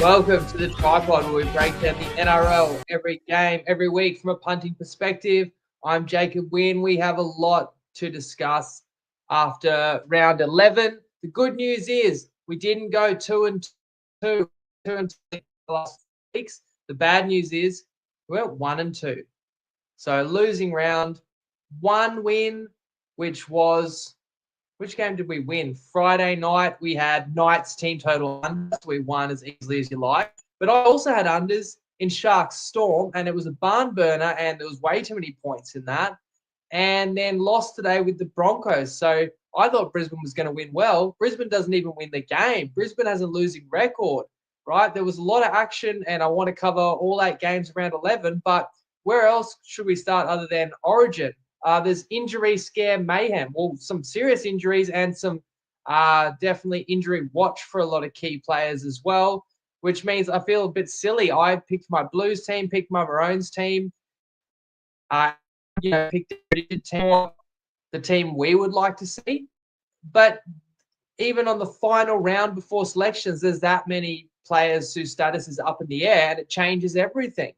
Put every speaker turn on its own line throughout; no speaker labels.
Welcome to the TryPod, where we break down the NRL every game, every week from a punting perspective. I'm Jacob Wynn. We have a lot to discuss after round 11. The good news is we didn't go 2-2 the last weeks. The bad news is we went 1-2. So losing round, one win, which game did we win? Friday night, we had Knights team total unders. We won as easily as you like. But I also had unders in Sharks Storm, and it was a barn burner, and there was way too many points in that. And then lost today with the Broncos. So I thought Brisbane was going to win well. Brisbane doesn't even win the game. Brisbane has a losing record, right? There was a lot of action, and I want to cover all 8 games around 11. But where else should we start other than Origin? There's injury scare mayhem. Well, some serious injuries and some definitely injury watch for a lot of key players as well, which means I feel a bit silly. I picked my Blues team, picked my Maroons team, picked the team we would like to see. But even on the final round before selections, there's that many players whose status is up in the air, and it changes everything.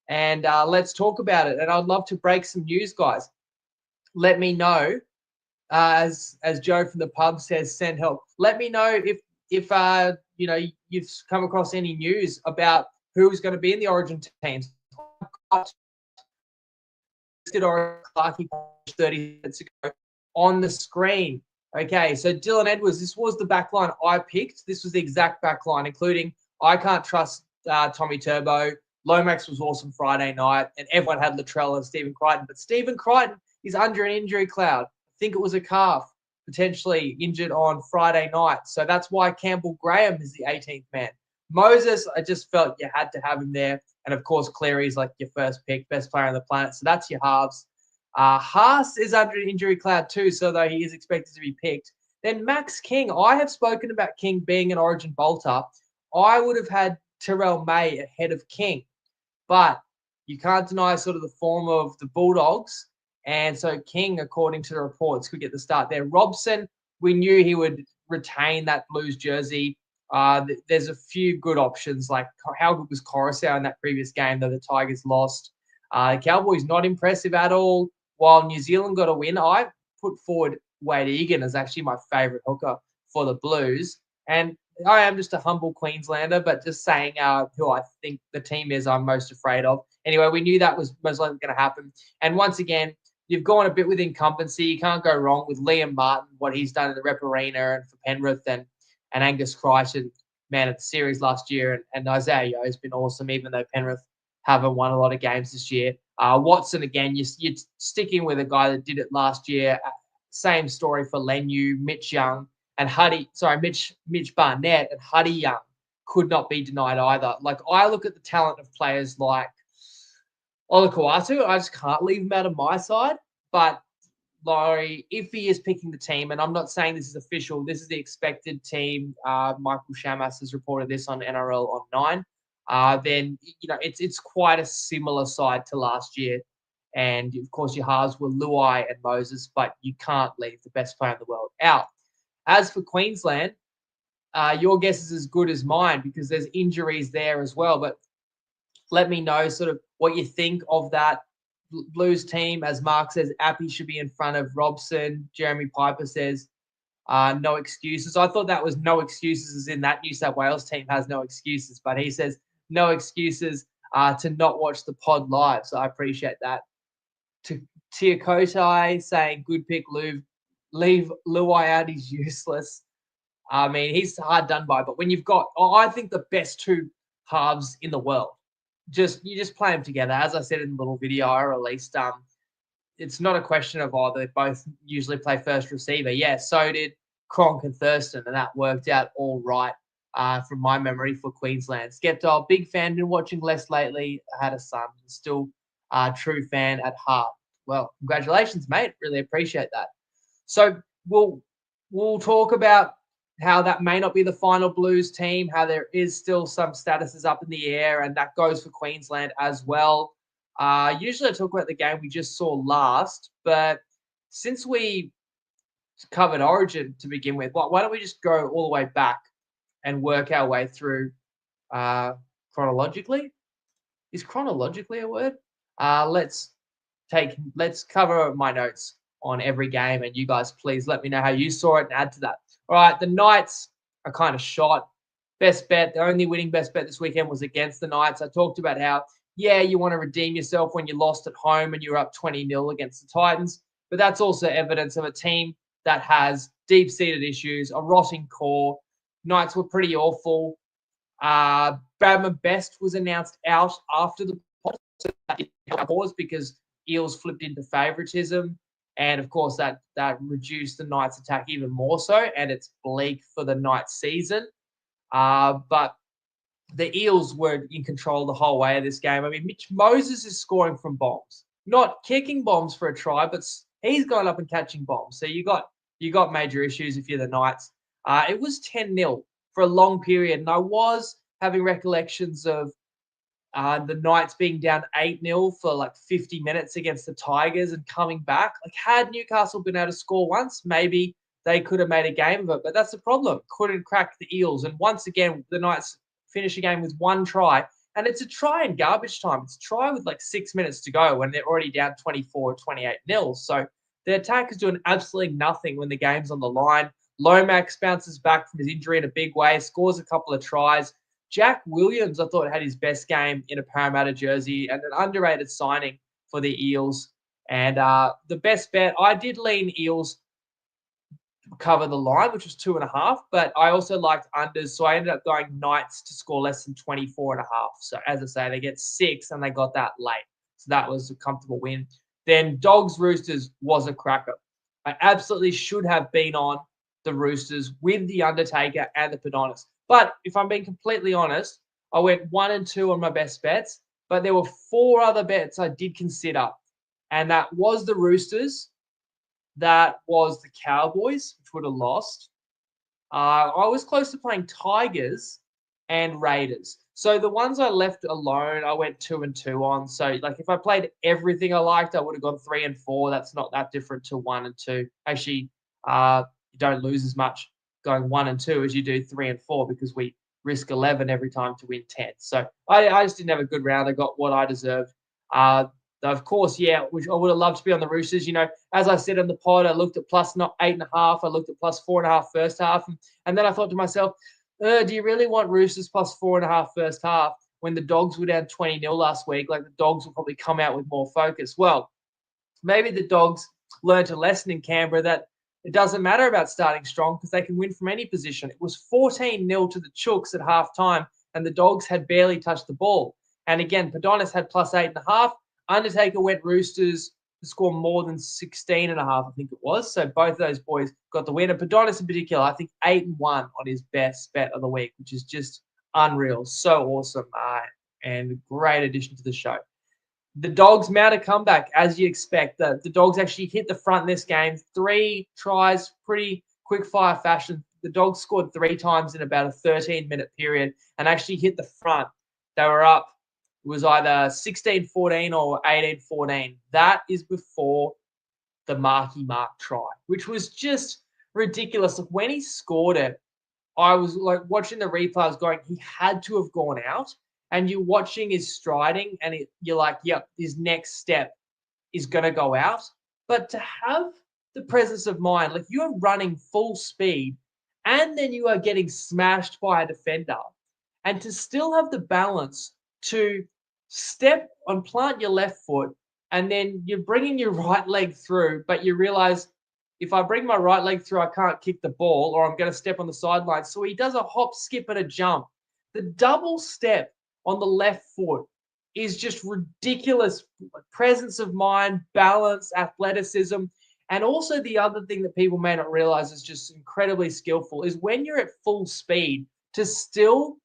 And let's talk about it. And I'd love to break some news, guys. Let me know, as Joe from the pub says, send help. Let me know if you've come across any news about who's going to be in the Origin teams. Clarkey 30 minutes ago on the screen. Okay, so Dylan Edwards, this was the backline I picked. This was the exact backline, including I can't trust Tommy Turbo. Lomax was awesome Friday night, and everyone had Latrell and Stephen Crichton. But Stephen Crichton is under an injury cloud. I think it was a calf, potentially injured on Friday night. So that's why Campbell Graham is the 18th man. Moses, I just felt you had to have him there. And, of course, Cleary's like your first pick, best player on the planet. So that's your halves. Haas is under an injury cloud too, so though he is expected to be picked. Then Max King. I have spoken about King being an Origin bolter. I would have had Terrell May ahead of King. But you can't deny sort of the form of the Bulldogs. And so King, according to the reports, could get the start there. Robson, we knew he would retain that Blues jersey. There's a few good options, like how good was Coruscant in that previous game, though the Tigers lost. The Cowboys not impressive at all. While New Zealand got a win, I put forward Wade Egan as actually my favourite hooker for the Blues. And I am just a humble Queenslander, but just saying who I think the team is I'm most afraid of. Anyway, we knew that was most likely going to happen. And once again, you've gone a bit with incumbency. You can't go wrong with Liam Martin, what he's done in the Rep Arena and for Penrith, and Angus Crichton, man of the series last year. And Isaiah Yeo has been awesome, even though Penrith haven't won a lot of games this year. Watson, again, you're sticking with a guy that did it last year. Same story for Lenu, Mitch Young, and Mitch Barnett and Huddy Young could not be denied either. Like, I look at the talent of players like Olakau'atu, I just can't leave him out of my side. But Laurie, if he is picking the team, and I'm not saying this is official, this is the expected team. Michael Shamas has reported this on NRL on 9. Then it's quite a similar side to last year. And of course, your halves were Luai and Moses, but you can't leave the best player in the world out. As for Queensland, your guess is as good as mine because there's injuries there as well. But let me know sort of what you think of that Blues team. As Mark says, Appy should be in front of Robson. Jeremy Piper says no excuses. I thought that was no excuses as in that New South Wales team has no excuses, but he says no excuses to not watch the pod live. So I appreciate that. To Tiakotai saying good pick, leave Luai out, he's useless. I mean, he's hard done by, but when you've got, I think the best two halves in the world, you just play them together. As I said in the little video I released, it's not a question of they both usually play first receiver. Yeah, so did Cronk and Thurston, and that worked out all right from my memory for Queensland. Skeptile, big fan, been watching less lately. I had a son, still a true fan at heart. Well, congratulations, mate. Really appreciate that. So we'll talk about how that may not be the final Blues team, how there is still some statuses up in the air, and that goes for Queensland as well. Usually I talk about the game we just saw last, but since we covered Origin to begin with, why don't we just go all the way back and work our way through chronologically. Is chronologically a word? Let's cover my notes on every game, and you guys please let me know how you saw it and add to that. All right, the Knights are kind of shot. Best bet, the only winning best bet this weekend was against the Knights. I talked about how, yeah, you want to redeem yourself when you lost at home and you were up 20-0 against the Titans, but that's also evidence of a team that has deep-seated issues, a rotting core. Knights were pretty awful. Bradman Best was announced out after the pod, so that didn't help cause because Eels flipped into favouritism. And, of course, that reduced the Knights' attack even more so, and it's bleak for the Knights' season. But the Eels were in control the whole way of this game. I mean, Mitch Moses is scoring from bombs, not kicking bombs for a try, but he's going up and catching bombs. So you got major issues if you're the Knights. It was 10-0 for a long period, and I was having recollections of the Knights being down 8-0 for like 50 minutes against the Tigers and coming back. Like, had Newcastle been able to score once, maybe they could have made a game of it. But that's the problem. Couldn't crack the Eels. And once again, the Knights finish a game with one try. And it's a try in garbage time. It's a try with like 6 minutes to go when they're already down 24, 28-0. So the attack is doing absolutely nothing when the game's on the line. Lomax bounces back from his injury in a big way, scores a couple of tries. Jack Williams, I thought, had his best game in a Parramatta jersey and an underrated signing for the Eels. And the best bet, I did lean Eels cover the line, which was 2.5, but I also liked unders, so I ended up going Knights to score less than 24.5. So as I say, they get 6 and they got that late. So that was a comfortable win. Then Dogs Roosters was a cracker. I absolutely should have been on the Roosters with the Undertaker and the Padonis. But if I'm being completely honest, I went 1 and 2 on my best bets, but there were 4 other bets I did consider. And that was the Roosters. That was the Cowboys, which would have lost. I was close to playing Tigers and Raiders. So the ones I left alone, I went 2 and 2 on. So like if I played everything I liked, I would have gone 3 and 4. That's not that different to 1 and 2. Actually, you don't lose as much going 1 and 2 as you do 3 and 4 because we risk 11 every time to win 10. So I just didn't have a good round. I got what I deserved. Of course, yeah, which I would have loved to be on the Roosters. You know, as I said on the pod, I looked at plus not 8.5. I looked at plus 4.5 first half. And then I thought to myself, do you really want Roosters plus 4.5 first half when the Dogs were down 20-0 last week? Like the Dogs will probably come out with more focus. Well, maybe the Dogs learned a lesson in Canberra that it doesn't matter about starting strong because they can win from any position. It was 14-0 to the Chooks at halftime, and the Dogs had barely touched the ball. And again, Padonis had plus 8.5. Undertaker went Roosters to score more than 16.5, I think it was. So both of those boys got the win. And Padonis in particular, I think 8 and 1 on his best bet of the week, which is just unreal. So awesome and a great addition to the show. The Dogs mount a comeback, as you expect. The Dogs actually hit the front in this game. 3 tries, pretty quick-fire fashion. The Dogs scored 3 times in about a 13-minute period and actually hit the front. They were up. It was either 16-14 or 18-14. That is before the Marky Mark try, which was just ridiculous. Like when he scored it, I was like watching the replay. I was going, he had to have gone out. And you're watching his striding, and you're like, yep, his next step is going to go out. But to have the presence of mind, like you're running full speed, and then you are getting smashed by a defender, and to still have the balance to step on, plant your left foot, and then you're bringing your right leg through, but you realize if I bring my right leg through, I can't kick the ball, or I'm going to step on the sideline. So he does a hop, skip, and a jump. The double step on the left foot is just ridiculous presence of mind, balance, athleticism. And also the other thing that people may not realize is just incredibly skillful is when you're at full speed to still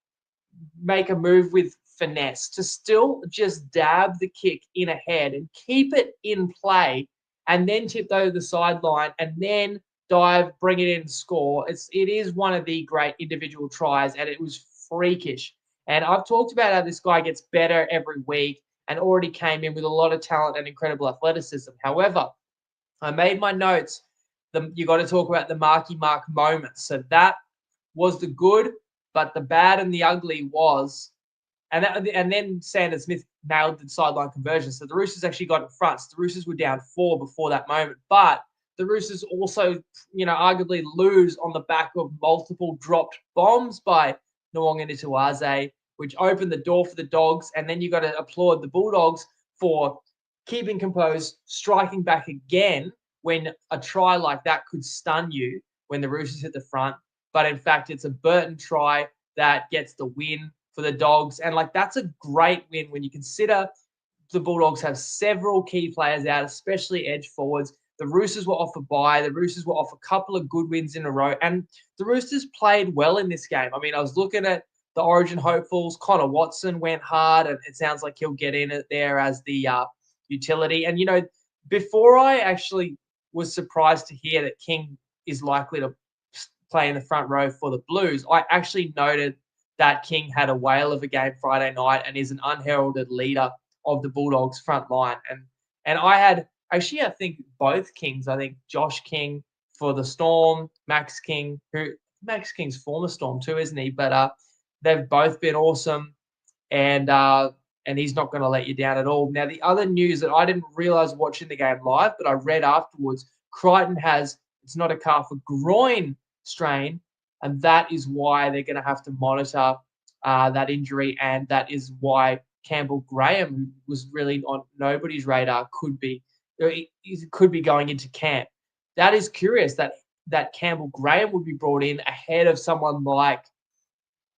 make a move with finesse, to still just dab the kick in ahead and keep it in play and then tip over the sideline and then dive, bring it in and score. It is one of the great individual tries and it was freakish. And I've talked about how this guy gets better every week and already came in with a lot of talent and incredible athleticism. However, I made my notes. You got to talk about the Marky Mark moments. So that was the good. But the bad and the ugly was, and then Sanders Smith nailed the sideline conversion. So the Roosters actually got in front. So the Roosters were down 4 before that moment. But the Roosters also, arguably lose on the back of multiple dropped bombs by Nwanga Nituaze, which opened the door for the Dogs. And then you got to applaud the Bulldogs for keeping composed, striking back again when a try like that could stun you when the Roosters hit the front. But in fact, it's a Burton try that gets the win for the Dogs. And that's a great win when you consider the Bulldogs have several key players out, especially edge forwards. The Roosters were off a bye. The Roosters were off a couple of good wins in a row. And the Roosters played well in this game. I mean, I was looking at the Origin hopefuls. Connor Watson went hard, and it sounds like he'll get in it there as the utility. And, before I actually was surprised to hear that King is likely to play in the front row for the Blues, I actually noted that King had a whale of a game Friday night and is an unheralded leader of the Bulldogs front line. And I had I think both Kings. I think Josh King for the Storm, Max King's former Storm too, isn't he? But they've both been awesome, and he's not going to let you down at all. Now, the other news that I didn't realize watching the game live, but I read afterwards, Crichton it's not a calf, a groin strain, and that is why they're going to have to monitor that injury, and that is why Campbell Graham, who was really on nobody's radar, could be going into camp. That is curious that Campbell Graham would be brought in ahead of someone like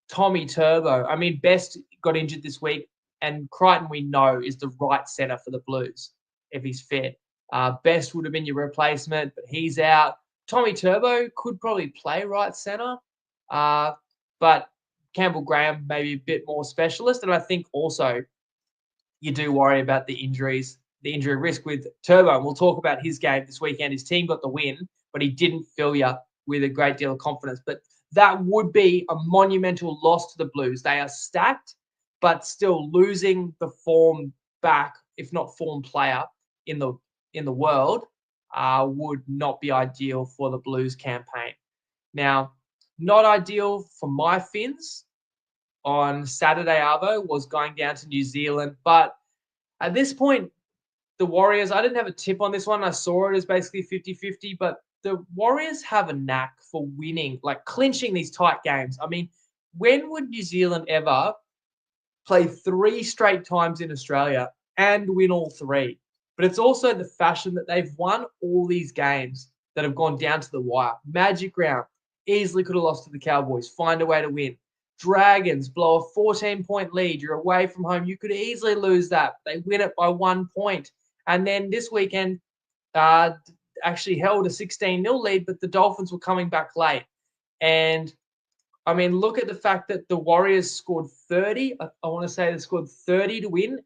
Tommy Turbo. I mean, Best got injured this week, and Crichton, we know, is the right centre for the Blues if he's fit. Best would have been your replacement, but he's out. Tommy Turbo could probably play right centre, but Campbell Graham maybe a bit more specialist. And I think also you do worry about the injury risk with Turbo. And we'll talk about his game this weekend. His team got the win, but he didn't fill you with a great deal of confidence. But that would be a monumental loss to the Blues. They are stacked, but still losing the form back, if not form player in the world, would not be ideal for the Blues campaign. Now, not ideal for my Finns on Saturday, Arvo, was going down to New Zealand. But at this point, the Warriors, I didn't have a tip on this one. I saw it as basically 50-50, but the Warriors have a knack for winning, clinching these tight games. I mean, when would New Zealand ever play 3 straight times in Australia and win all 3? But it's also the fashion that they've won all these games that have gone down to the wire. Magic round, easily could have lost to the Cowboys, find a way to win. Dragons blow a 14-point lead. You're away from home. You could easily lose that. They win it by 1 point. And then this weekend actually held a 16-0 lead, but the Dolphins were coming back late. And, I mean, look at the fact that the Warriors scored 30. I want to say they scored 30 to win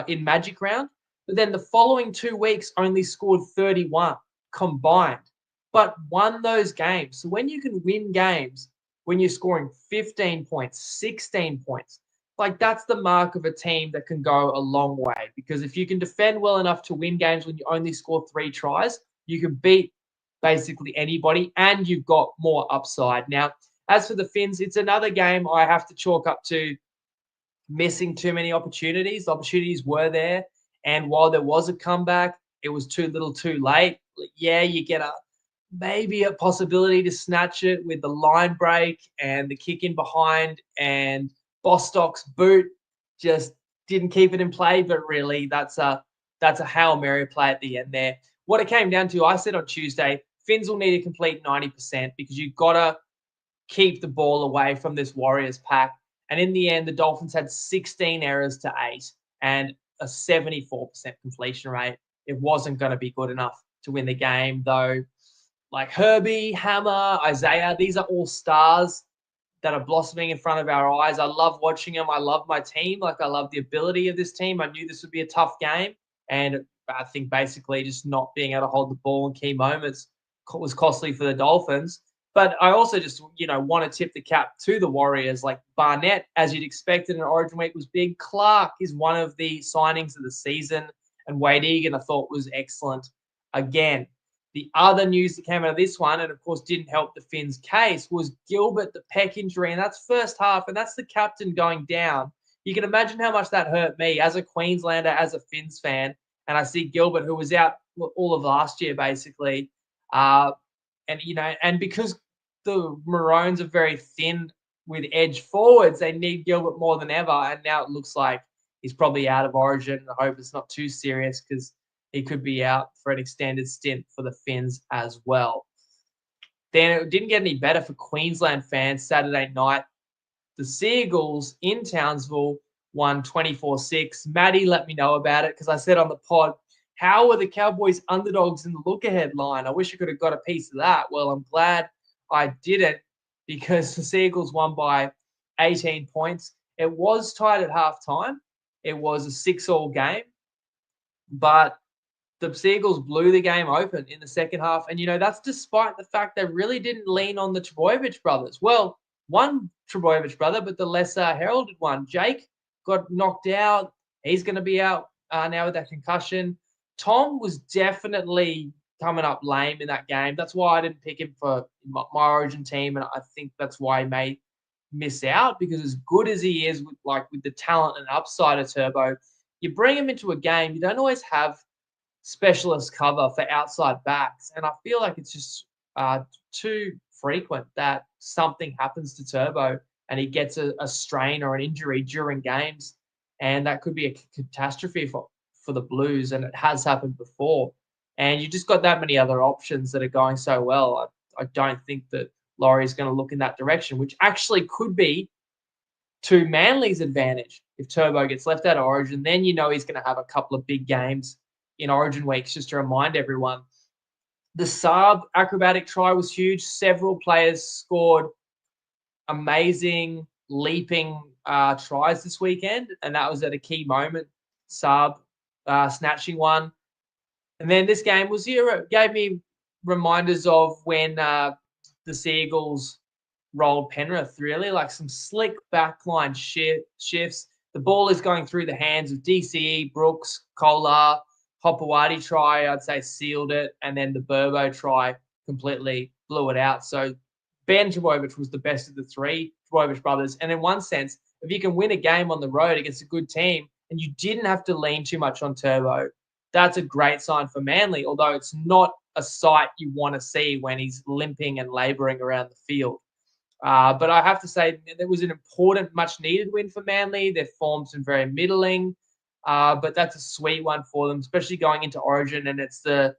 in Magic round. But then the following 2 weeks only scored 31 combined, but won those games. So when you can win games, when you're scoring 15 points, 16 points, that's the mark of a team that can go a long way. Because if you can defend well enough to win games when you only score 3 tries, you can beat basically anybody, and you've got more upside. Now, as for the Finns, it's another game I have to chalk up to missing too many opportunities. The opportunities were there. And while there was a comeback, it was too little too late. Yeah, you get maybe a possibility to snatch it with the line break and the kick in behind, and Bostock's boot just didn't keep it in play. But really, that's a Hail Mary play at the end there. What it came down to, I said on Tuesday, Finns will need to complete 90% because you've got to keep the ball away from this Warriors pack. And in the end, the Dolphins had 16 errors to 8 and a 74% completion rate. It wasn't going to be good enough to win the game, though. Herbie, Hammer, Isaiah, these are all stars that are blossoming in front of our eyes. I love watching them. I love my team. I love the ability of this team. I knew this would be a tough game. And I think basically just not being able to hold the ball in key moments was costly for the Dolphins. But I also just, want to tip the cap to the Warriors. Barnett, as you'd expect in an Origin week, was big. Clark is one of the signings of the season. And Wade Egan, I thought, was excellent again. The other news that came out of this one, and of course didn't help the Finns' case, was Gilbert, the pec injury, and that's first half, and that's the captain going down. You can imagine how much that hurt me as a Queenslander, as a Finns fan, and I see Gilbert, who was out all of last year, basically. And because the Maroons are very thin with edge forwards, they need Gilbert more than ever, and now it looks like he's probably out of Origin. I hope it's not too serious because he could be out for an extended stint for the Finns as well. Then it didn't get any better for Queensland fans Saturday night. The Seagulls in Townsville won 24-6. Maddie let me know about it because I said on the pod, how were the Cowboys underdogs in the look-ahead line? I wish I could have got a piece of that. Well, I'm glad I didn't because the Seagulls won by 18 points. It was tied at halftime. It was a 6-all game, but the Seagulls blew the game open in the second half. And, that's despite the fact they really didn't lean on the Trbojevic brothers. Well, one Trbojevic brother, but the lesser heralded one. Jake got knocked out. He's going to be out now with that concussion. Tom was definitely coming up lame in that game. That's why I didn't pick him for my Origin team, and I think that's why he may miss out, because as good as he is with the talent and upside of Turbo, you bring him into a game, you don't always have specialist cover for outside backs, and I feel like it's just too frequent that something happens to Turbo and he gets a strain or an injury during games, and that could be a catastrophe for the Blues, and it has happened before. And you just got that many other options that are going so well. I don't think that Laurie's going to look in that direction, which actually could be to Manly's advantage. If Turbo gets left out of Origin, then he's going to have a couple of big games in Origin weeks, just to remind everyone. The Saab acrobatic try was huge. Several players scored amazing leaping tries this weekend, and that was at a key moment. Saab snatching one. And then this game gave me reminders of when the Seagulls rolled Penrith, really, like some slick backline shifts. The ball is going through the hands of DCE, Brooks, Kolar. Hopewadi try, I'd say, sealed it. And then the Burbo try completely blew it out. So Ben Trbojevic was the best of the three Trbojevic brothers. And in one sense, if you can win a game on the road against a good team and you didn't have to lean too much on Turbo, that's a great sign for Manly, although it's not a sight you want to see when he's limping and labouring around the field. But I have to say it was an important, much-needed win for Manly. Their form's been very middling, but that's a sweet one for them, especially going into Origin. And it's the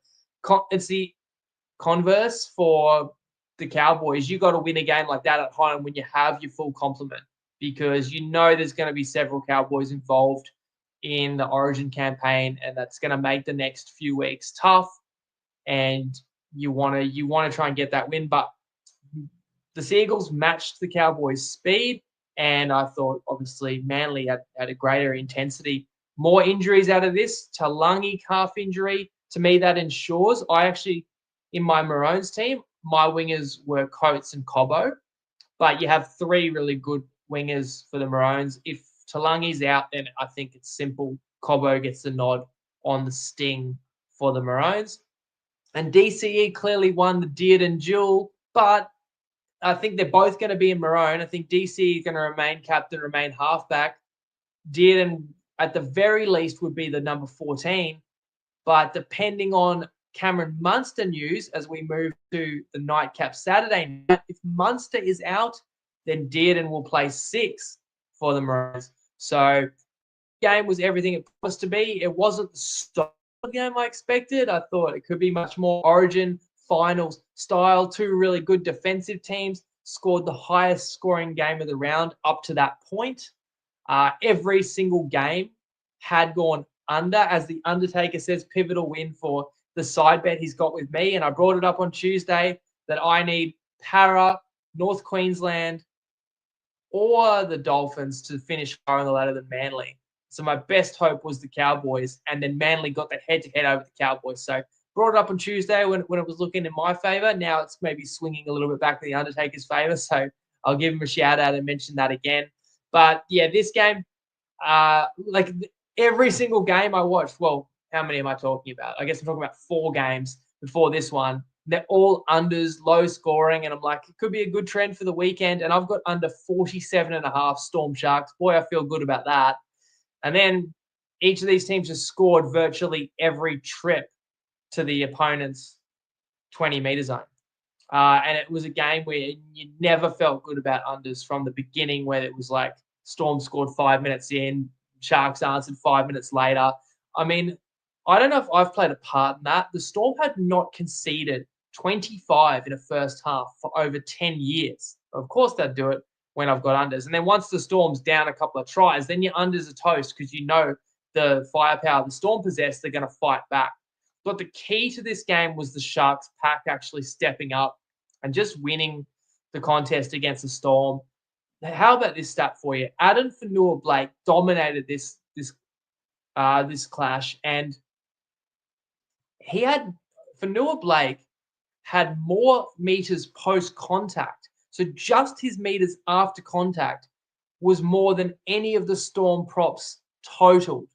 converse for the Cowboys. You got to win a game like that at home when you have your full complement, because there's going to be several Cowboys involved in the Origin campaign, and that's going to make the next few weeks tough. And you want to try and get that win, but the Seagulls matched the Cowboys' speed, and I thought obviously Manly had a greater intensity. More injuries out of this. Talangi calf injury. To me, that ensures. In my Maroons team, my wingers were Coates and Cobbo, but you have three really good wingers for the Maroons. If Talangi's out, then I think it's simple. Cobbo gets the nod on the sting for the Maroons. And DCE clearly won the Dearden duel, but I think they're both going to be in Maroon. I think DCE is going to remain captain, remain halfback. Dearden, at the very least, would be the number 14. But depending on Cameron Munster news as we move to the nightcap Saturday night, if Munster is out, then Dearden will play 6 for the Maroons. So game was everything it promised to be. It wasn't the style game I expected. I thought it could be much more Origin finals style. Two really good defensive teams scored the highest scoring game of the round up to that point. Every single game had gone under, as the Undertaker says, pivotal win for the side bet he's got with me. And I brought it up on Tuesday that I need Para, North Queensland, or the Dolphins to finish higher on the ladder than Manly. So my best hope was the Cowboys, and then Manly got the head-to-head over the Cowboys. So brought it up on Tuesday when it was looking in my favour. Now it's maybe swinging a little bit back to the Undertaker's favour. So I'll give him a shout-out and mention that again. But, yeah, this game, every single game I watched, well, how many am I talking about? I guess I'm talking about 4 games. before this one. They're all unders, low scoring, and I'm like, it could be a good trend for the weekend. And I've got under 47.5 Storm Sharks. Boy, I feel good about that. And then each of these teams has scored virtually every trip to the opponent's 20-meter zone. And it was a game where you never felt good about unders from the beginning, where it was like Storm scored 5 minutes in, Sharks answered 5 minutes later. I mean, I don't know if I've played a part in that. The Storm had not conceded 25 in a first half for over 10 years. Of course, they'd do it when I've got unders. And then once the Storm's down a couple of tries, then your unders are toast because you know the firepower the Storm possess, they're going to fight back. But the key to this game was the Sharks pack actually stepping up and just winning the contest against the Storm. How about this stat for you? Adam Fanua-Blake dominated this clash, and Fanua-Blake had more meters post contact. So just his meters after contact was more than any of the Storm props totaled.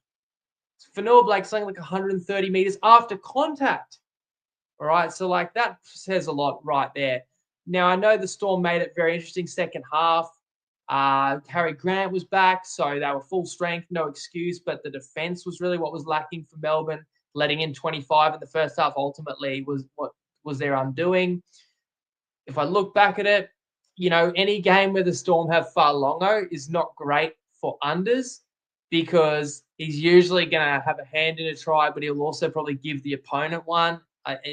Fanua-Blake something like 130 meters after contact. All right, so like that says a lot right there. Now, I know the Storm made it very interesting second half. Harry Grant was back, so they were full strength, no excuse, but the defense was really what was lacking for Melbourne. Letting in 25 in the first half ultimately was what was their undoing. If I look back at it, you know, any game where the Storm have Fa'alongo is not great for unders because he's usually going to have a hand in a try, but he'll also probably give the opponent one.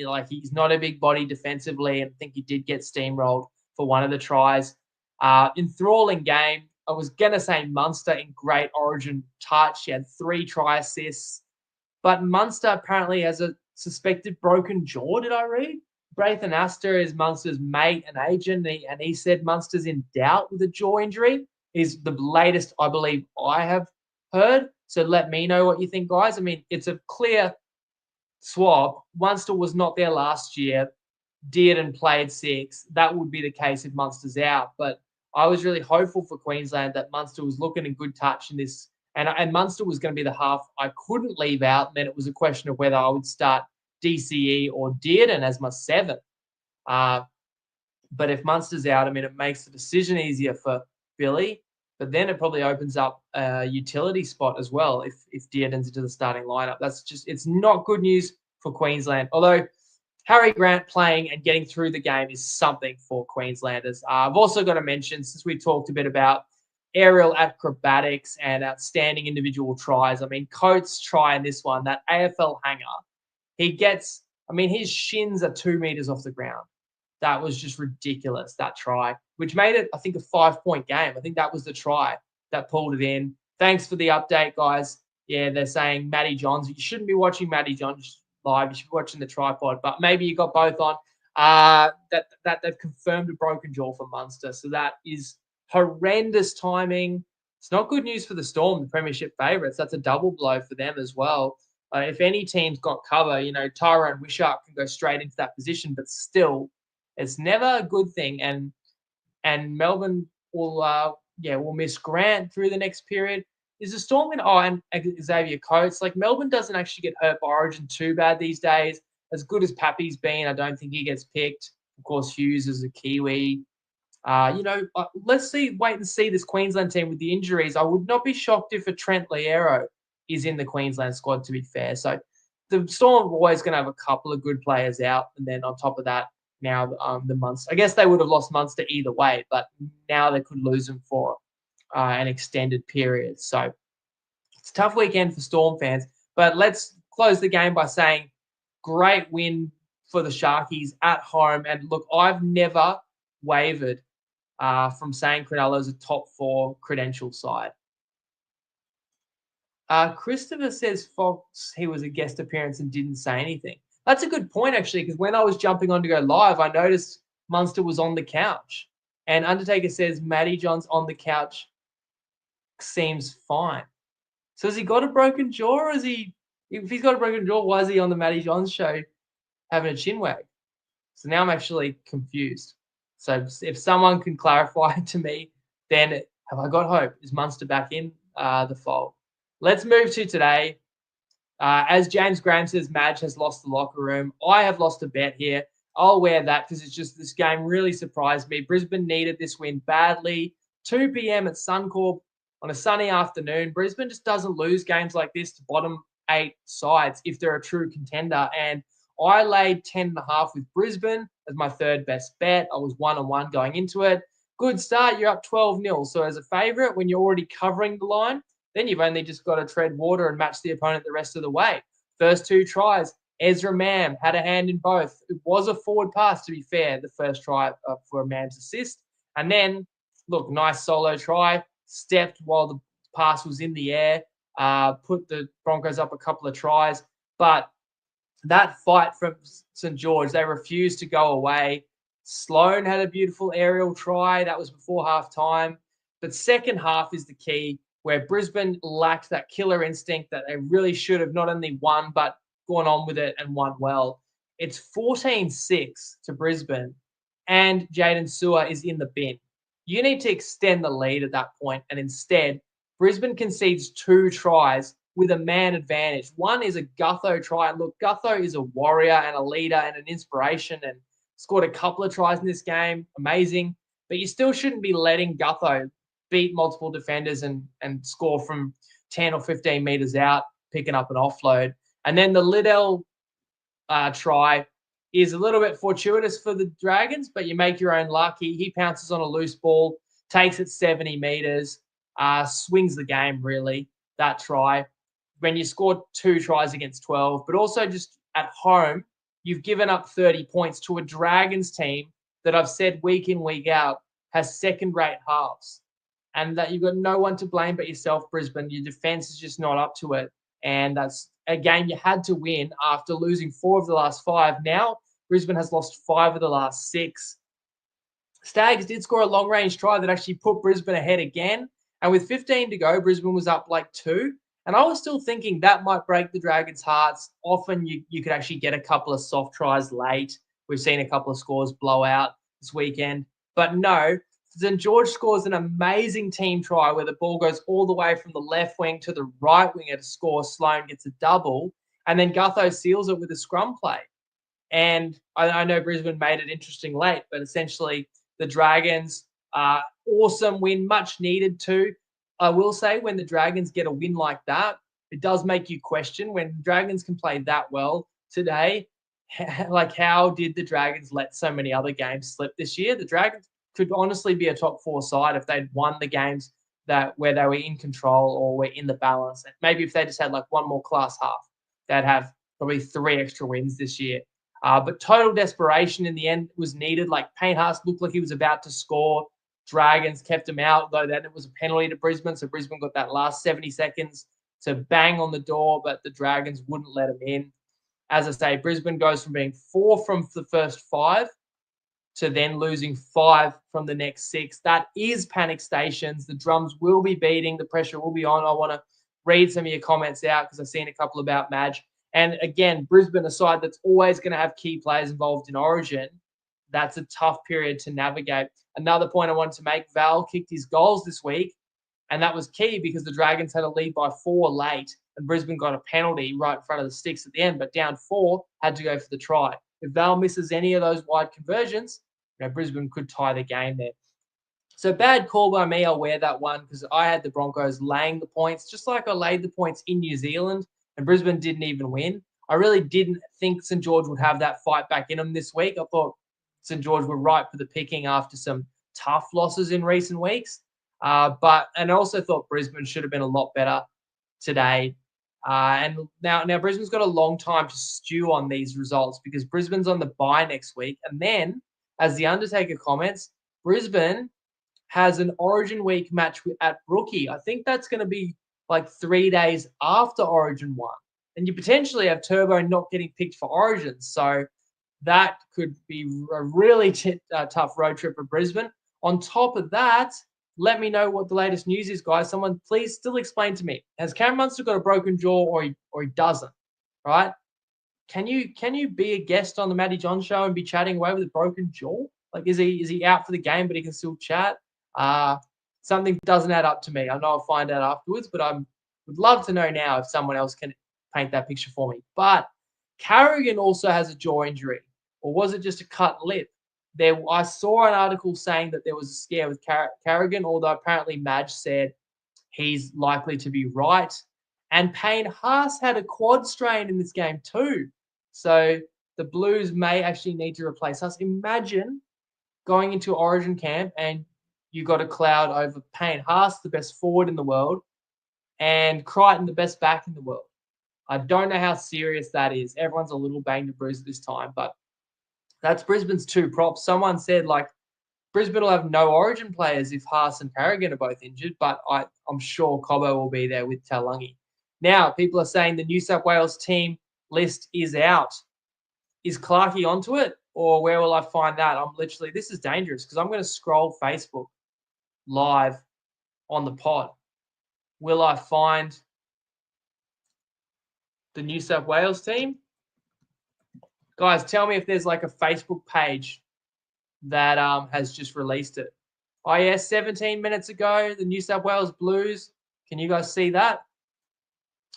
Like he's not a big body defensively, and I think he did get steamrolled for one of the tries. Enthralling game. I was going to say Munster in great origin touch. He had 3 try assists. But Munster apparently has a suspected broken jaw, did I read? Braithen Astor is Munster's mate and agent, and he said Munster's in doubt with a jaw injury. Is the latest, I believe, I have heard. So let me know what you think, guys. I mean, it's a clear swap. Munster was not there last year, did and played 6. That would be the case if Munster's out. But I was really hopeful for Queensland that Munster was looking in good touch in this. And Munster was going to be the half I couldn't leave out. And then it was a question of whether I would start DCE or Dearden as my 7. But if Munster's out, I mean, it makes the decision easier for Billy. But then it probably opens up a utility spot as well if Dearden's into the starting lineup. It's not good news for Queensland. Although Harry Grant playing and getting through the game is something for Queenslanders. I've also got to mention, since we talked a bit about aerial acrobatics and outstanding individual tries. I mean, Coates' try in this one, that AFL hanger, his shins are 2 meters off the ground. That was just ridiculous, that try, which made it, I think, a 5-point game. I think that was the try that pulled it in. Thanks for the update, guys. Yeah, they're saying Matty Johns. You shouldn't be watching Matty Johns live. You should be watching the TryPod, but maybe you got both on. That they've confirmed a broken jaw for Munster. So that is horrendous timing. It's not good news for the Storm, the premiership favourites. That's a double blow for them as well. If any team's got cover, you know, Tyrone Wishart can go straight into that position, but still, it's never a good thing. And Melbourne will miss Grant through the next period. Is the Storm and Xavier Coates? Like, Melbourne doesn't actually get hurt by Origin too bad these days. As good as Pappy's been, I don't think he gets picked. Of course, Hughes is a Kiwi. Let's wait and see this Queensland team with the injuries. I would not be shocked if a Trent Liero is in the Queensland squad, to be fair. So the Storm are always going to have a couple of good players out. And then on top of that, now the Munster. I guess they would have lost Munster either way, but now they could lose him for an extended period. So it's a tough weekend for Storm fans. But let's close the game by saying great win for the Sharkies at home. And look, I've never wavered from saying Cronulla's a top 4 credential side. Christopher says Fox, he was a guest appearance and didn't say anything. That's a good point, actually, because when I was jumping on to go live, I noticed Munster was on the couch. And Undertaker says Matty John's on the couch seems fine. So has he got a broken jaw, or if he's got a broken jaw, why is he on the Matty Johns show having a chin wag? So now I'm actually confused. So if someone can clarify to me, then have I got hope? Is Munster back in the fold? Let's move to today. As James Graham says, Madge has lost the locker room. I have lost a bet here. I'll wear that because it's just this game really surprised me. Brisbane needed this win badly. 2 p.m. at Suncorp on a sunny afternoon. Brisbane just doesn't lose games like this to bottom 8 sides if they're a true contender. And I laid 10.5 with Brisbane as my third best bet. I was 1-1 going into it. Good start. You're up 12-0. So as a favourite, when you're already covering the line, then you've only just got to tread water and match the opponent the rest of the way. First 2 tries, Ezra Mam had a hand in both. It was a forward pass, to be fair, the first try for a Mam's assist. And then, look, nice solo try, stepped while the pass was in the air, put the Broncos up a couple of tries. But that fight from St. George, they refused to go away. Sloan had a beautiful aerial try. That was before half-time. But second half is the key, where Brisbane lacked that killer instinct that they really should have not only won, but gone on with it and won well. It's 14-6 to Brisbane, and Jaden Sewer is in the bin. You need to extend the lead at that point, and instead, Brisbane concedes 2 tries with a man advantage. One is a Gutho try. Look, Gutho is a warrior and a leader and an inspiration and scored a couple of tries in this game. Amazing. But you still shouldn't be letting Gutho beat multiple defenders and score from 10 or 15 meters out, picking up an offload. And then the Liddell try is a little bit fortuitous for the Dragons, but you make your own luck. He pounces on a loose ball, takes it 70 meters, swings the game, really, that try. When you score 2 tries against 12, but also just at home, you've given up 30 points to a Dragons team that I've said week in, week out has second-rate halves. And that you've got no one to blame but yourself, Brisbane. Your defense is just not up to it. And that's a game you had to win after losing 4 of the last 5. Now, Brisbane has lost 5 of the last 6. Stags did score a long-range try that actually put Brisbane ahead again. And with 15 to go, Brisbane was up like 2. And I was still thinking that might break the Dragons' hearts. Often you could actually get a couple of soft tries late. We've seen a couple of scores blow out this weekend. But no, St. George scores an amazing team try where the ball goes all the way from the left wing to the right wing to score. Sloan gets a double, and then Gutho seals it with a scrum play. And I know Brisbane made it interesting late, but essentially the Dragons, awesome win, much needed too. I will say when the Dragons get a win like that, it does make you question when Dragons can play that well today. Like, how did the Dragons let so many other games slip this year? The Dragons could honestly be a top 4 side if they'd won the games where they were in control or were in the balance. Maybe if they just had like one more class half, they'd have probably 3 extra wins this year. But total desperation in the end was needed. Like, Payne Haas looked like he was about to score. Dragons kept him out, though then it was a penalty to Brisbane. So Brisbane got that last 70 seconds to bang on the door, but the Dragons wouldn't let him in. As I say, Brisbane goes from being 4 from the first 5 to then losing 5 from the next 6. That is panic stations. The drums will be beating. The pressure will be on. I want to read some of your comments out because I've seen a couple about Madge. And again, Brisbane, a side that's always going to have key players involved in Origin, that's a tough period to navigate. Another point I wanted to make, Val kicked his goals this week, and that was key because the Dragons had a lead by 4 late, and Brisbane got a penalty right in front of the sticks at the end, but down 4, had to go for the try. If Val misses any of those wide conversions, Brisbane could tie the game there. So bad call by me. I'll wear that one because I had the Broncos laying the points, just like I laid the points in New Zealand, and Brisbane didn't even win. I really didn't think St. George would have that fight back in them this week. I thought St. George were ripe for the picking after some tough losses in recent weeks. And I also thought Brisbane should have been a lot better today. And now Brisbane's got a long time to stew on these results because Brisbane's on the bye next week. And then, as the Undertaker comments, Brisbane has an Origin week match at Brookie. I think that's going to be like 3 days after Origin 1. And you potentially have Turbo not getting picked for Origin. So that could be a really tough road trip for Brisbane. On top of that, let me know what the latest news is, guys. Someone please still explain to me. Has Cam Munster got a broken jaw or he doesn't? Right? Can you be a guest on the Matty John show and be chatting away with a broken jaw? Like, is he out for the game but he can still chat? Something doesn't add up to me. I know I'll find out afterwards, but I would love to know now if someone else can paint that picture for me. But Carrigan also has a jaw injury, or was it just a cut lip? I saw an article saying that there was a scare with Carrigan, although apparently Madge said he's likely to be right. And Payne Haas had a quad strain in this game too. So the Blues may actually need to replace us. Imagine going into Origin camp and you got a cloud over Payne Haas, the best forward in the world, and Crichton, the best back in the world. I don't know how serious that is. Everyone's a little banged and bruised at this time, but that's Brisbane's two props. Someone said, like, Brisbane will have no Origin players if Haas and Carrigan are both injured, but I'm sure Cobbo will be there with Taulagi. Now, people are saying the New South Wales team list is out. Is Clarkey onto it, or where will I find that? This is dangerous because I'm going to scroll Facebook live on the pod. Will I find the New South Wales team? Guys, tell me if there's like a Facebook page that has just released it. Oh, yeah, 17 minutes ago, the New South Wales Blues. Can you guys see that?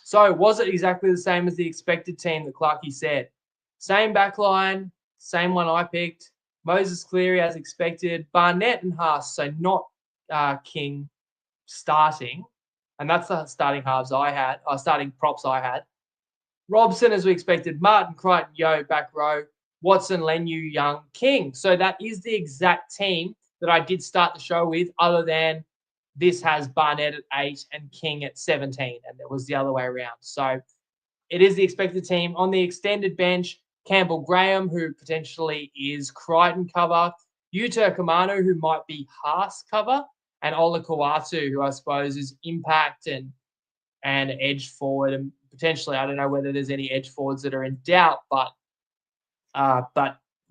So was it exactly the same as the expected team that Clarkey said? Same backline, same one I picked. Moses Cleary as expected. Barnett and Haas, so not King starting. And that's the starting halves I had, starting props I had. Robson, as we expected. Martin, Crichton, Yo, back row. Watson, Lenu, Young, King. So that is the exact team that I did start the show with, other than this has Barnett at 8 and King at 17, and it was the other way around. So it is the expected team. On the extended bench, Campbell Graham, who potentially is Crichton cover, Yuta Kamanu, who might be Haas cover, and Ola Kawatu, who I suppose is impact and edge forward, and potentially, I don't know whether there's any edge forwards that are in doubt, but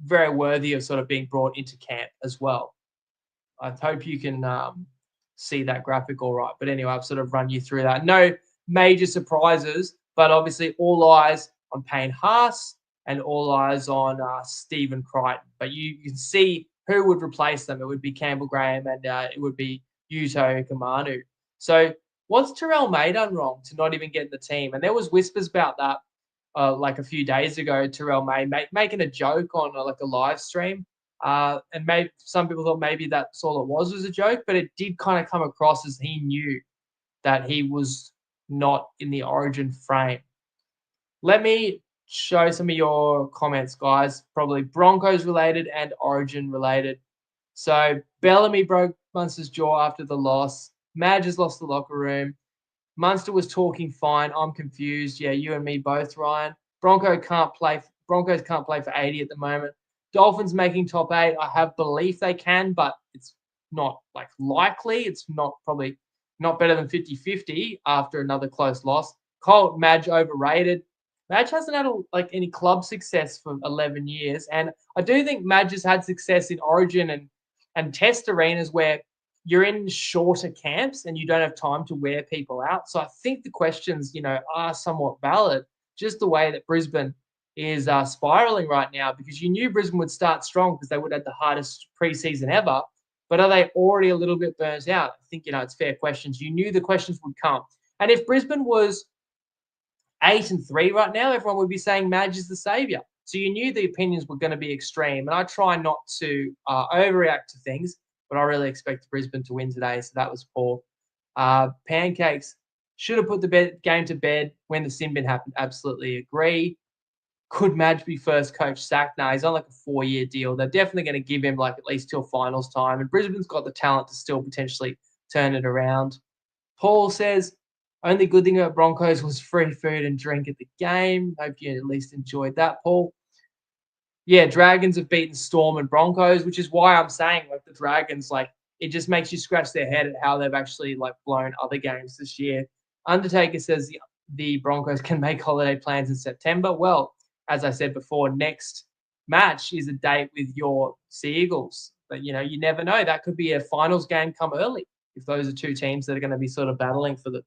very worthy of sort of being brought into camp as well. I hope you can see that graphic all right. But anyway, I've sort of run you through that. No major surprises, but obviously all eyes on Payne Haas and all eyes on Stephen Crichton. But you can see who would replace them. It would be Campbell Graham and it would be Yuto Kamanu. So what's Terrell May done wrong to not even get in the team? And there was whispers about that like a few days ago, Terrell May making a joke on like a live stream. And maybe some people thought maybe that's all it was a joke, but it did kind of come across as he knew that he was not in the Origin frame. Let me show some of your comments, guys, probably Broncos related and Origin related. So Bellamy broke Munster's jaw after the loss. Madge has lost the locker room. Munster was talking fine. I'm confused. Yeah, you and me both, Ryan. Broncos can't play for 80 at the moment. Dolphins making top 8. I have belief they can, but it's not like likely. It's probably not better than 50-50 after another close loss. Colt, Madge overrated. Madge hasn't had any club success for 11 years. And I do think Madge has had success in Origin and test arenas where you're in shorter camps and you don't have time to wear people out. So I think the questions, are somewhat valid, just the way that Brisbane is spiraling right now, because you knew Brisbane would start strong because they would have the hardest preseason ever. But are they already a little bit burnt out? I think, it's fair questions. You knew the questions would come. And if Brisbane was 8-3 right now, everyone would be saying Madge is the saviour. So you knew the opinions were going to be extreme. And I try not to overreact to things, but I really expect Brisbane to win today, so that was poor. Pancakes should have put the game to bed when the sin bin happened. Absolutely agree. Could Madge be first coach sacked? No, he's on like a 4-year deal. They're definitely going to give him at least till finals time. And Brisbane's got the talent to still potentially turn it around. Paul says, only good thing about Broncos was free food and drink at the game. Hope you at least enjoyed that, Paul. Yeah, Dragons have beaten Storm and Broncos, which is why I'm saying the Dragons, it just makes you scratch their head at how they've actually blown other games this year. Undertaker says the Broncos can make holiday plans in September. Well, as I said before, next match is a date with your Sea Eagles. But, you never know. That could be a finals game come early if those are two teams that are going to be sort of battling for the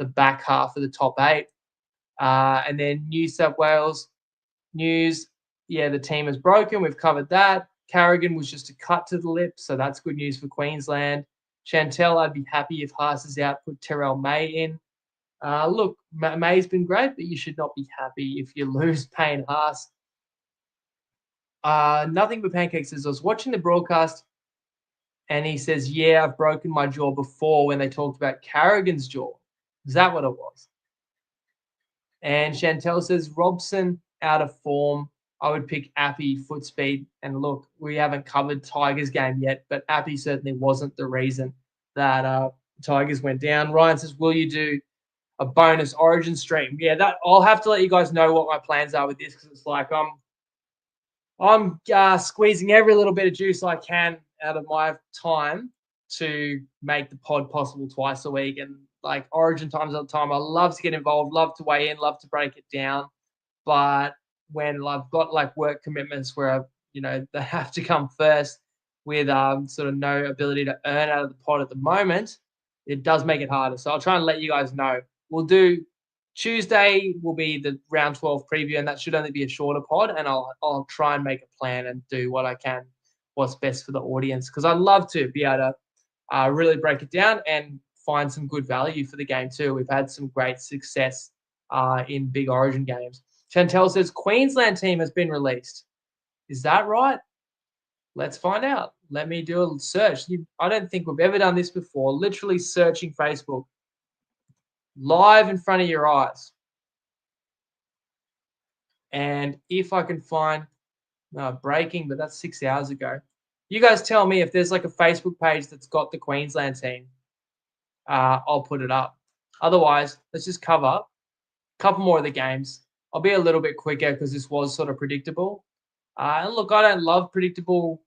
back half of the top 8. And then New South Wales news. Yeah, the team is broken. We've covered that. Carrigan was just a cut to the lip, so that's good news for Queensland. Chantel, I'd be happy if Haas is out, put Terrell May in. Look, May's been great, but you should not be happy if you lose. Payne Haas. Nothing but pancakes says, I was watching the broadcast and he says, yeah, I've broken my jaw before when they talked about Carrigan's jaw. Is that what it was? And Chantel says, Robson out of form. I would pick Appy, foot speed. And look, we haven't covered Tigers game yet, but Appy certainly wasn't the reason that Tigers went down. Ryan says, will you do a bonus origin stream? Yeah, that I'll have to let you guys know what my plans are with this, because it's like I'm squeezing every little bit of juice I can out of my time to make the pod possible twice a week. And like origin times all the time, I love to get involved, love to weigh in, love to break it down. But when I've got like work commitments where they have to come first with sort of no ability to earn out of the pod at the moment, it does make it harder. So I'll try and let you guys know. We'll do Tuesday will be the round 12 preview, and that should only be a shorter pod. And I'll try and make a plan and do what I can, what's best for the audience, because I'd love to be able to really break it down and find some good value for the game too. We've had some great success in big origin games. Chantel says Queensland team has been released. Is that right? Let's find out. Let me do a search. I don't think we've ever done this before. Literally searching Facebook live in front of your eyes. And if I can find breaking, but that's 6 hours ago. You guys tell me if there's like a Facebook page that's got the Queensland team. I'll put it up. Otherwise, let's just cover a couple more of the games. I'll be a little bit quicker because this was sort of predictable. And look, I don't love predictable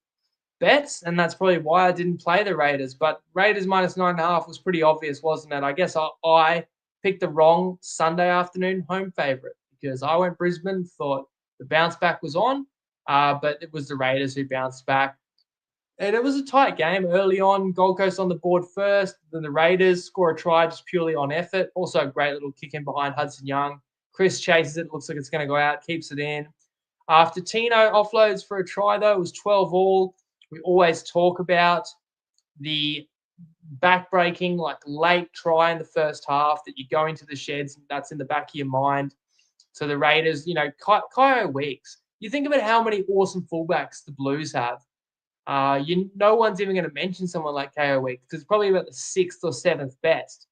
bets, and that's probably why I didn't play the Raiders. But Raiders minus 9.5 was pretty obvious, wasn't it? I guess I picked the wrong Sunday afternoon home favourite because I went Brisbane, thought the bounce back was on, but it was the Raiders who bounced back. And it was a tight game early on. Gold Coast on the board first, then the Raiders score a try just purely on effort. Also a great little kick in behind Hudson Young. Chris chases it, looks like it's going to go out, keeps it in. After Tino offloads for a try, though, it was 12-all. We always talk about the back-breaking, like late try in the first half that you go into the sheds, and that's in the back of your mind. So the Raiders, Kyo Weeks. You think about how many awesome fullbacks the Blues have. No one's even going to mention someone like Kyo Weeks because it's probably about the 6th or 7th best.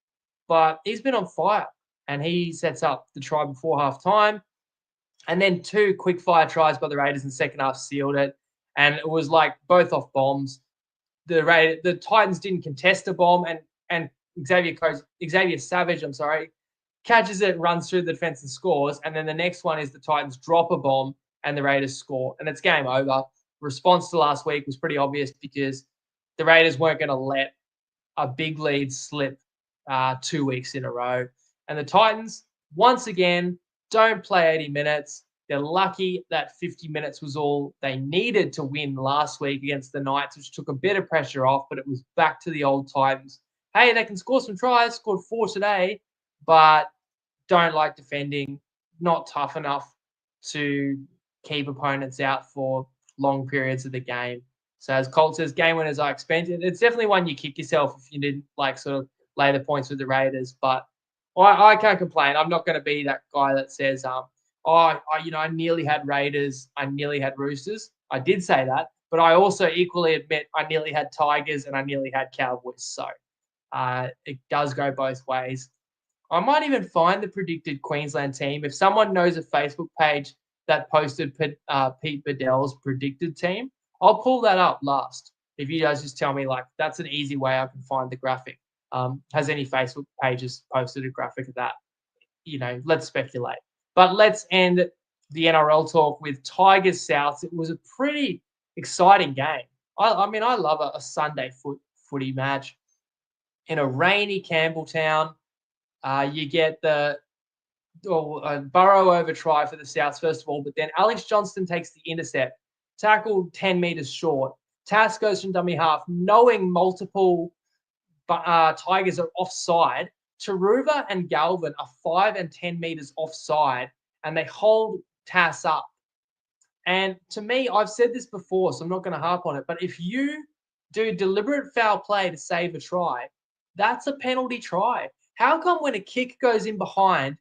But he's been on fire, and he sets up the try before half-time. And then 2 quick-fire tries by the Raiders in the second half sealed it. And it was like both off bombs. The Titans didn't contest a bomb, and Xavier Savage, catches it, runs through the defense and scores. And then the next one is the Titans drop a bomb and the Raiders score, and it's game over. Response to last week was pretty obvious because the Raiders weren't going to let a big lead slip 2 weeks in a row. And the Titans, once again, don't play 80 minutes. They're lucky that 50 minutes was all they needed to win last week against the Knights, which took a bit of pressure off, but it was back to the old Titans. Hey, they can score some tries, scored 4 today, but don't like defending, not tough enough to keep opponents out for long periods of the game. So as Colt says, game winners I expected. It's definitely one you kick yourself if you didn't sort of lay the points with the Raiders, but I can't complain. I'm not going to be that guy that says, I nearly had Raiders, I nearly had Roosters. I did say that, but I also equally admit I nearly had Tigers and I nearly had Cowboys. So it does go both ways. I might even find the predicted Queensland team. If someone knows a Facebook page that posted Pete Bedell's predicted team, I'll pull that up last. If you guys just tell me, that's an easy way I can find the graphic. Has any Facebook pages posted a graphic of that? Let's speculate. But let's end the NRL talk with Tigers Souths. It was a pretty exciting game. I love a Sunday footy match. In a rainy Campbelltown, you get the Burrow over try for the Souths, first of all, but then Alex Johnston takes the intercept, tackled 10 metres short. Tass goes from dummy half, knowing multiple Tigers are offside. Taruva and Galvin are 5 and 10 metres offside, and they hold Tass up. And to me, I've said this before, so I'm not going to harp on it, but if you do deliberate foul play to save a try, that's a penalty try. How come when a kick goes in behind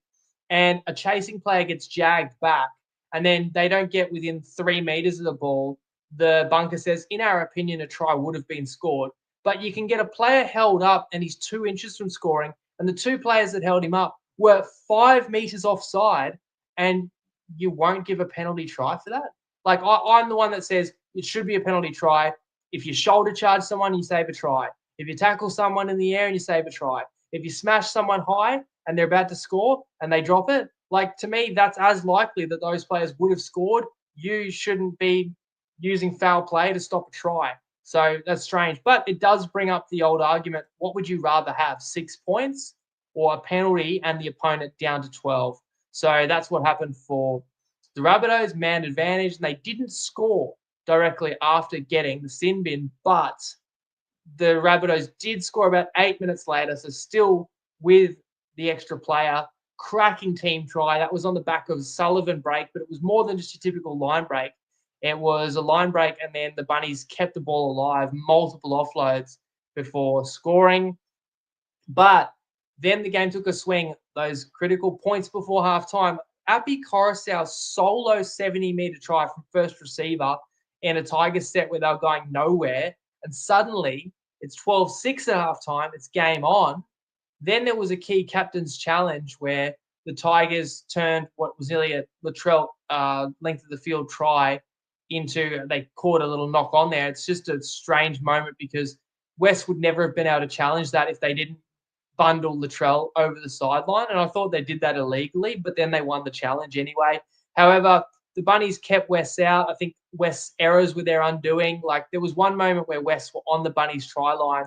and a chasing player gets jagged back and then they don't get within 3 meters of the ball, the bunker says, in our opinion, a try would have been scored. But you can get a player held up and he's 2 inches from scoring, and the 2 players that held him up were 5 meters offside, and you won't give a penalty try for that? Like, I'm the one that says it should be a penalty try. If you shoulder charge someone, you save a try. If you tackle someone in the air and you save a try. If you smash someone high and they're about to score and they drop it, like, to me, that's as likely that those players would have scored. You shouldn't be using foul play to stop a try. So that's strange. But it does bring up the old argument. What would you rather have, 6 points or a penalty and the opponent down to 12? So that's what happened for the Rabbitohs, man advantage. And they didn't score directly after getting the sin bin, but the Rabbitohs did score about 8 minutes later. So still with the extra player, cracking team try. That was on the back of Sullivan break, but it was more than just your typical line break. It was a line break, and then the Bunnies kept the ball alive, multiple offloads before scoring. But then the game took a swing. Those critical points before halftime, Api Coruscant's solo 70-meter try from first receiver in a Tigers set where they were going nowhere, and suddenly it's 12-6 at halftime. It's game on. Then there was a key captain's challenge where the Tigers turned what was nearly a Latrell length of the field try into, they caught a little knock on there. It's just a strange moment because West would never have been able to challenge that if they didn't bundle Latrell over the sideline. And I thought they did that illegally, but then they won the challenge anyway. However, the Bunnies kept West out. I think West's errors were their undoing. Like, there was one moment where West were on the Bunnies try line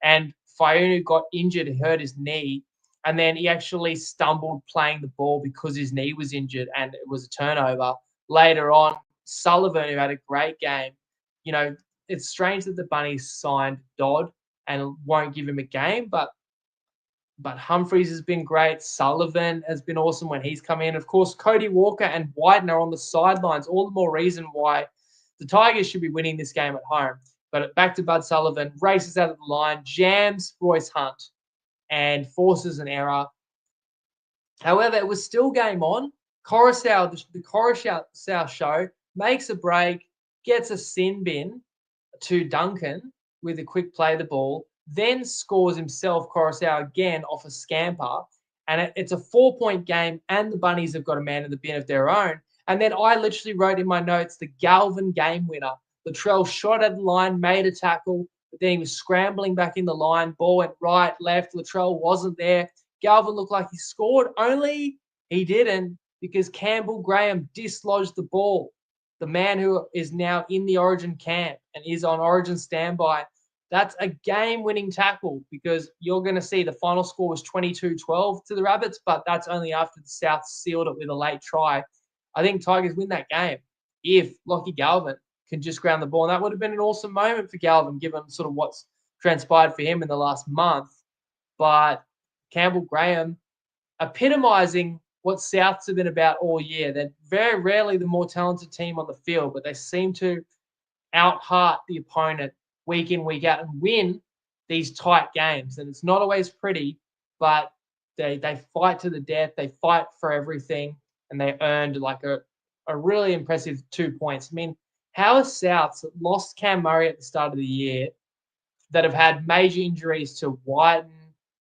and Fayunu got injured, hurt his knee, and then he actually stumbled playing the ball because his knee was injured, and it was a turnover. Later on, Sullivan, who had a great game, it's strange that the Bunnies signed Dodd and won't give him a game, but Humphreys has been great. Sullivan has been awesome when he's come in. Of course, Cody Walker and Wyden are on the sidelines. All the more reason why the Tigers should be winning this game at home. But back to Bud Sullivan, races out of the line, jams Royce Hunt, and forces an error. However, it was still game on. The Coruscant show makes a break, gets a sin bin to Duncan with a quick play the ball, then scores himself, Coruscant, again off a scamper. And it's a 4-point game, and the Bunnies have got a man in the bin of their own. And then I literally wrote in my notes the Galvin game winner. Latrell shot at the line, made a tackle, but then he was scrambling back in the line. Ball went right, left. Latrell wasn't there. Galvin looked like he scored, only he didn't because Campbell Graham dislodged the ball. The man who is now in the Origin camp and is on Origin standby. That's a game-winning tackle because you're going to see the final score was 22-12 to the Rabbits, but that's only after the South sealed it with a late try. I think Tigers win that game if Lockie Galvin can just ground the ball. And that would have been an awesome moment for Galvin, given sort of what's transpired for him in the last month. But Campbell Graham epitomizing what Souths have been about all year. They're very rarely the more talented team on the field, but they seem to out-heart the opponent week in, week out, and win these tight games. And it's not always pretty, but they fight to the death. They fight for everything, and they earned like a really impressive 2 points. I mean, how are Souths that lost Cam Murray at the start of the year, that have had major injuries to Wyden,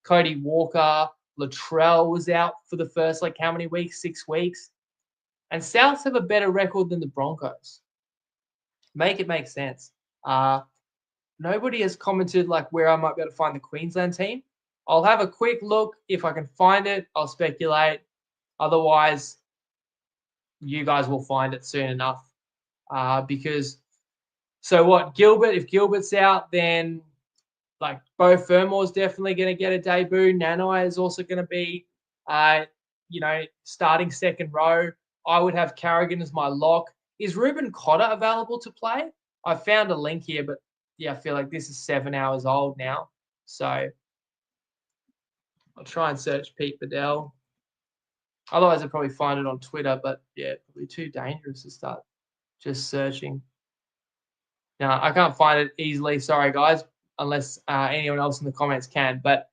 Cody Walker, Latrell was out for the first, how many weeks? 6 weeks. And Souths have a better record than the Broncos. Make it make sense. Nobody has commented where I might be able to find the Queensland team. I'll have a quick look. If I can find it, I'll speculate. Otherwise, you guys will find it soon enough. Because, so what, if Gilbert's out, then Bo Fermore's definitely going to get a debut. Nanai is also going to be, starting second row. I would have Carrigan as my lock. Is Ruben Cotter available to play? I found a link here, but I feel like this is 7 hours old now. So I'll try and search Pete Bedell. Otherwise, I'd probably find it on Twitter, but probably too dangerous to start just searching. Now, I can't find it easily. Sorry, guys, unless anyone else in the comments can. But,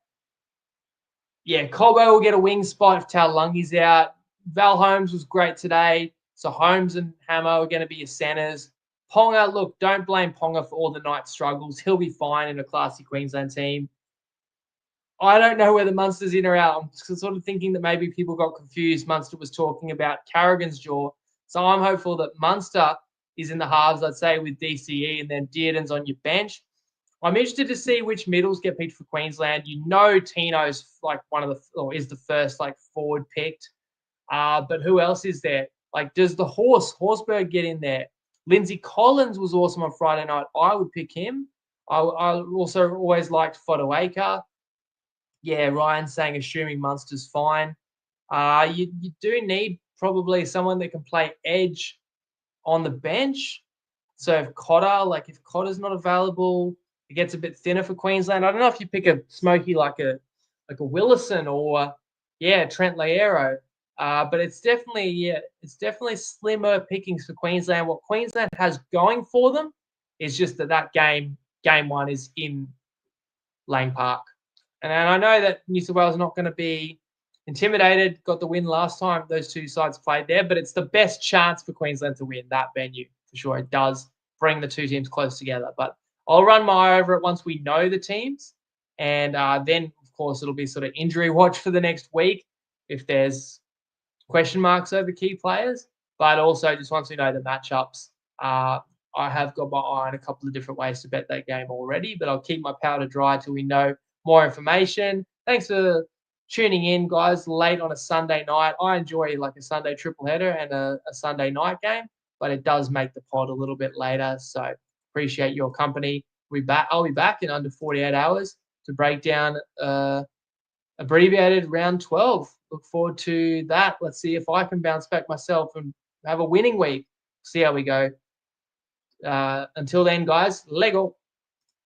Yeah, Cobbo will get a wing spot if Taulungi's out. Val Holmes was great today. So Holmes and Hammer are going to be your centers. Ponga, look, don't blame Ponga for all the night struggles. He'll be fine in a classy Queensland team. I don't know whether Munster's in or out. I'm sort of thinking that maybe people got confused. Munster was talking about Carrigan's jaw. So I'm hopeful that Munster is in the halves, I'd say, with DCE, and then Dearden's on your bench. I'm interested to see which middles get picked for Queensland. You know Tino's like is the first like forward picked. But who else is there? Like, does the Horsberg get in there? Lindsay Collins was awesome on Friday night. I would pick him. I also always liked Fodawaker. Yeah, Ryan's saying assuming Munster's fine. You do need probably someone that can play edge on the bench. So if Cotter's not available, it gets a bit thinner for Queensland. I don't know if you pick a smoky like a Willison or Trent Laero. But it's definitely slimmer pickings for Queensland. What Queensland has going for them is just that game one is in Lang Park. And I know that New South Wales is not going to be intimidated, got the win last time those two sides played there, but it's the best chance for Queensland to win that venue for sure. It does bring the two teams close together. But I'll run my eye over it once we know the teams. And then, of course, it'll be sort of injury watch for the next week if there's question marks over key players. But also, just once we know the matchups, I have got my eye on a couple of different ways to bet that game already, but I'll keep my powder dry till we know more information. Thanks for tuning in, guys, late on a Sunday night. I enjoy like a Sunday triple header and a Sunday night game, but it does make the pod a little bit later. So appreciate your company. I'll be back in under 48 hours to break down abbreviated round 12. Look forward to that. Let's see if I can bounce back myself and have a winning week. See how we go. Until then, guys, Lego.